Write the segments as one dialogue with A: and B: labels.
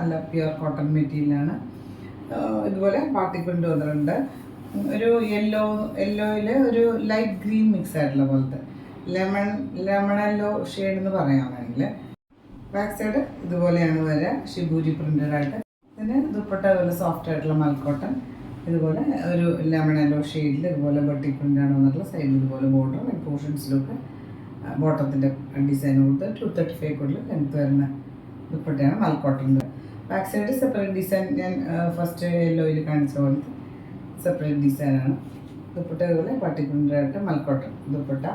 A: നല്ല pure cotton മെറ്റീരിയലാണ്. ഇതുപോലെ പാർട്ടി പ്രിൻ്റ് വന്നിട്ടുണ്ട്. ഒരു യെല്ലോയിൽ ഒരു ലൈറ്റ് ഗ്രീൻ മിക്സ് ആയിട്ടുള്ള പോലത്തെ ലെമൺ യെല്ലോ ഷെയ്ഡ് എന്ന് പറയാമെങ്കിൽ. ബാക്ക് സൈഡ് ഇതുപോലെയാണ് വരിക, ഷിബൂരി പ്രിൻ്റഡ് ആയിട്ട്. ഇതിന് ദുപ്പട്ട അതുപോലെ സോഫ്റ്റ് ആയിട്ടുള്ള മൽക്കോട്ടൺ, ഇതുപോലെ ഒരു ലെമൺ യെല്ലോ ഷെയ്ഡിൽ ഇതുപോലെ ബട്ടി പ്രിൻ്റാണ് വന്നിട്ടുള്ള. സൈഡിൽ ഇതുപോലെ ബോർഡർ പോർഷൻസിലൊക്കെ ബോട്ടത്തിൻ്റെ ഡിസൈൻ കൊടുത്ത് 235 കൂടുതൽ ലെങ്ത് വരുന്ന ദുപ്പട്ടയാണ് മൽക്കോട്ടൻ്റെ. ബാക്ക് സൈഡ് സെപ്പറേറ്റ് ഡിസൈൻ, ഞാൻ ഫസ്റ്റ് യെല്ലോയിൽ കാണിച്ച പോലത്തെ സെപ്പറേറ്റ് ഡിസൈനാണ്. ദുപ്പട്ട ഇതുപോലെ പട്ടി പ്രിൻ്റഡ് ആയിട്ട് മൽക്കോട്ടൺ ദുപ്പട്ട.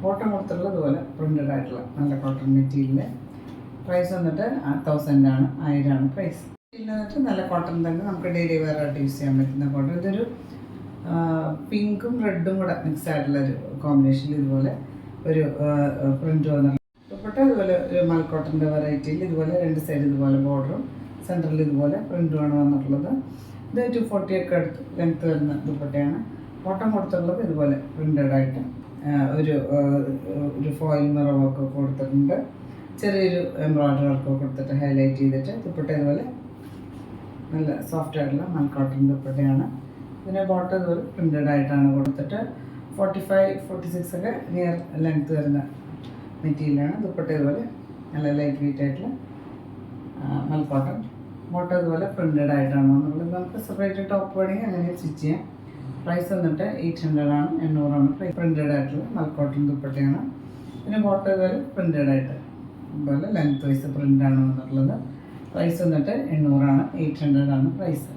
A: ബോട്ടം കൊടുത്തുള്ള ഇതുപോലെ പ്രിൻ്റഡ് ആയിട്ടുള്ള നല്ല കോട്ടൺ മെറ്റീരിയൽ. പ്രൈസ് വന്നിട്ട് 1000 ആണ്, 1000 പ്രൈസ്. വന്നിട്ട് നല്ല കോട്ടൺ തന്നെ നമുക്ക് ഡെയിലി വെയർ ആയിട്ട് യൂസ് ചെയ്യാൻ പറ്റുന്ന കോട്ടൺ. ഇതൊരു പിങ്കും റെഡും കൂടെ മിക്സ് ആയിട്ടുള്ളൊരു കോമ്പിനേഷനിൽ ഇതുപോലെ ഒരു പ്രിൻ്റ് വന്നിട്ടുണ്ട്. ദുപ്പട്ട ഇതുപോലെ ഒരു മൽക്കോട്ടൻ്റെ വെറൈറ്റിയിൽ ഇതുപോലെ രണ്ട് സൈഡ് ഇതുപോലെ ബോർഡറും സെൻറ്ററിൽ ഇതുപോലെ പ്രിൻ്റുമാണ് വന്നിട്ടുള്ളത്. ഇത് 240 ഒക്കെ അടുത്ത് ലെങ്ത്ത് വരുന്ന ദുപ്പട്ടയാണ്. ബോട്ടം കൊടുത്തിട്ടുള്ളത് ഇതുപോലെ പ്രിൻ്റഡ് ആയിട്ട് ഒരു ഫോയിൽ മിറർ വർക്ക് കൊടുത്തിട്ടുണ്ട്. ചെറിയൊരു എംബ്രോയ്ഡറി വർക്ക് കൊടുത്തിട്ട് ഹൈലൈറ്റ് ചെയ്തിട്ട് ദുപ്പട്ട ഇതുപോലെ നല്ല സോഫ്റ്റ് ആയിട്ടുള്ള മൽക്കോട്ടൺ ദുപ്പട്ടയാണ്. ഇതിന് ബോട്ടം ഇതുപോലെ പ്രിൻ്റഡ് ആയിട്ടാണ് കൊടുത്തിട്ട് 45-46 ഒക്കെ നിയർ ലെങ്ത്ത് വരുന്ന മെറ്റീരിയലാണ്. ദുപ്പട്ട ഇതുപോലെ നല്ല ലൈറ്റ് വെയിറ്റ് ആയിട്ടുള്ള മൽക്കോട്ടൺ. ബോട്ടം ഇതുപോലെ പ്രിൻ്റഡ് ആയിട്ടാണ് വന്നുള്ളത്. നമുക്ക് സെപ്പറേറ്റ് ടോപ്പ് വേണമെങ്കിൽ അങ്ങനെ സ്റ്റിച്ച് ചെയ്യാം. പ്രൈസ് വന്നിട്ട് 800 ആണ്, 800 ആണ്. പ്രിൻ്റഡ് ആയിട്ടുള്ള മൽക്കോട്ടൺ ദുപ്പട്ടയാണ്. പിന്നെ ബോട്ടം ഇതുപോലെ പ്രിൻ്റഡ് ആയിട്ട് ഇതുപോലെ ലെങ്ത്ത് വൈസ് പ്രിൻ്റാണ് വന്നിട്ടുള്ളത്. പ്രൈസ് വന്നിട്ട് 800 ആണ്, 800 ആണ് പ്രൈസ്.